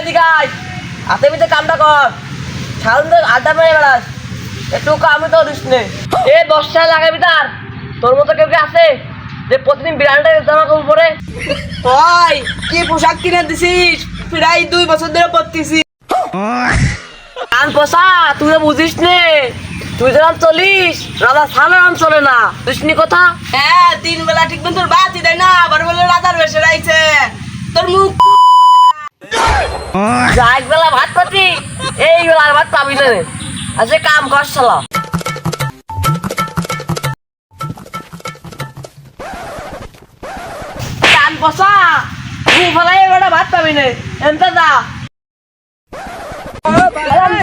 দিঘাই হাতে পিঠে কামটা কর, সারাদিন তো আড্ডা মেরে বেড়াস, একটু কামে তো দিস নে। 10 লাগাবি তার, তোর মতো কেউ কি আছে যে প্রতিদিন ব্র্যান্ডের জামা কাপড় পরে? তুই কি পোশাক কিনে দিছিস? প্রায় 2 বছর ধরে পরতেছি। কান পোষা, তুই তো বুঝিস নে, তুই যেরকম চলিস রাজা সালাম চলে না, বুঝনি কথা? হ্যাঁ, 3 বেলা ঠিক মতো তোর বাতি দেয় না, আবার বলে রাজার বেশে রাইছে তোর মুখ। এক বেলা ভাত পাতি, এই বেলা আর ভাত পাবি না। আচ্ছা কাম কর শালা। কান পোষা, গু ফেলাই এবারে ভাত পাবি না, এনতে যা।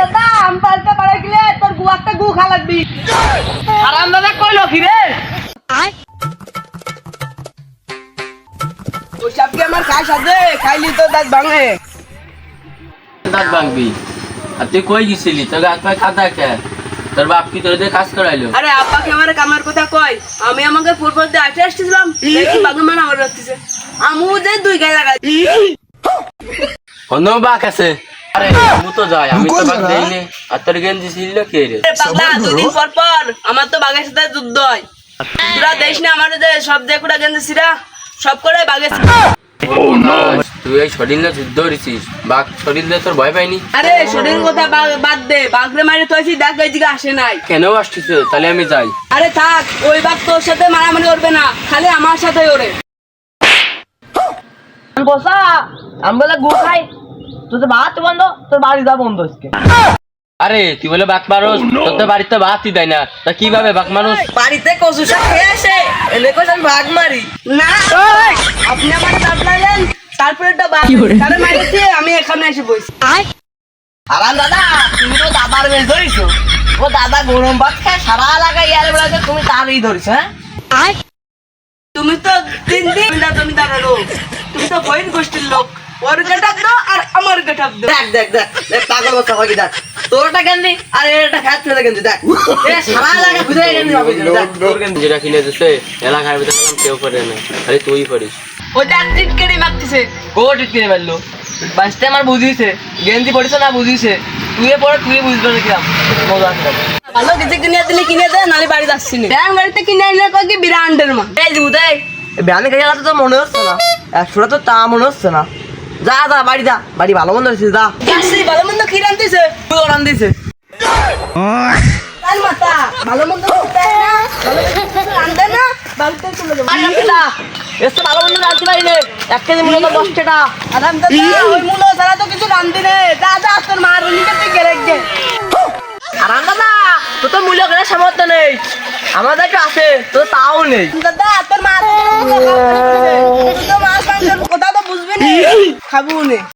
দাদা আমি পারতে পারে গেলে তোর গু একটা গু খা লাগবি। আরাম দাদা কইলো কি রে? ওসব কি আমার খাস আছে? খাইলি তো দাঁত ভাঙে। দাঁত ভাঙবি? আর তুই কই গেছিলি? তোর হাত পায়ে কাদা কে? তোর বাপ কি তোর দিয়ে কাজ করাইলো? আরে আব্বাকে আমার কামার কথা কয়, আমি আমাকে ফুটবল দিয়ে আসে আসতেছিলাম, দেখি বাগমান আমার রাখতেছে, আমু যে 2 গায়ে লাগাই। অন্য বাক আছে? আরে আমি তো যাই, আমি তো বাক দেইনি। আর তোর গেঞ্জি ছিল কে রে? পাগলা 2 দিন পর পর আমার তো বাঘের সাথে যুদ্ধ হয়। তোরা দেখ না আমার যে সব দেখুটা গেঞ্জি ছিড়া সব করে বাঘের। তুই এই শরীর নিয়ে যুদ্ধ করেছিস, বাঘ শরীর দিয়ে তোর ভয় পাইনি? আরে শরীর কথা বাদ দে, বাঘরে মারি তো দেখ এইদিকে আসে নাই। কেন আসছিস? তাহলে আমি যাই। আরে থাক, ওই বাঘ তোর সাথে মারামারি করবে না, খালি আমার সাথে ওরে। কান পোষা, আমি বলে গু খাই, তুই তো ভাত বন্ধ, তোর বাড়ি যা বন্ধ আজকে। আরে তুই বলে বাঘ মারোস, তোর তো বাড়িতে ভাতই দেয় না, তা কিভাবে বাঘ মারোস? বাড়িতে কচু শাক খেয়ে আসে এলে কইস আমি বাঘ মারি না। আপনি আমার দাবলালেন, তারপরে একটা বাঘ তারে মারিতে আমি এখানে এসে বসি। আরাম দাদা, তুমি তো দাদার বেশ ধরিছো। ও দাদা গরম ভাত খায় সারা লাগাই ইয়ার বেড়াতে, তুমি তারই ধরিস। হ্যাঁ, তুমি তো 3 দিন জমিদার লোক, তুমি তো বইন গোষ্ঠীর লোক। ওর গেটাপ দাও আর আমার গেটাপ দাও। দেখ দেখ দেখ দেখ পাগল কথা কই দেখ, তোরটা কেন আর এটা খাত ফেলে কেন দেখ, এ সারা লাগা খুঁজে কেন যাবে দেখ তোর কেন। যেটা কিনে দিচ্ছে এলাকার ভিতরে কেউ করে না, খালি তুই করিস। ওই দেখ টিটকেরি মারতেছে। কোট কিনে মারলো, বাঁচতে আমার বুঝিয়েছে, গেঞ্জি পড়েছে না বুঝিয়েছে, তুই পড়ে তুই বুঝবে না কিরাম মজা আছে। ভালো কিছু কিনে দিলে কিনে দে, নালে বাড়ি যাচ্ছি না। ব্যাং বাড়িতে কিনে আনলে কয় কি বিরান্ডের মা। এই দিব দেখ, ব্যানে গেলে তো মনে হচ্ছে না, 100টা তো তা মনে হচ্ছে না। যা যা বাড়ি যা, বাড়ি ভালো মন্দ হয়েছে, যা। যাচ্ছি, ভালো মন্দ কি রান্ধিছে? তুই ওরান দিছে তার মাথা ভালো মন্দ করতে না, ভালো মন্দ রান্ধে না, বাড়িতে চলে যাবো। আর রাখতে যা, এসে ভালো মন্দ রাখতে পারি রে, 1 কেজি মূল্য 10 টাকা। আরাম দাদা ওই মুলো ছাড়া তো কিছু রান্ধি নে। যা যা তোর মার নিতে তুই গেলে গে। আরাম দাদা, তোর তো মূল্য কেনার সামর্থ্য নেই, আমাদের তো আছে, তোর তাও নেই। দাদা তোর মার তুই তো মাছ মাংসের কথা তো বুঝবি না, খাবো নে।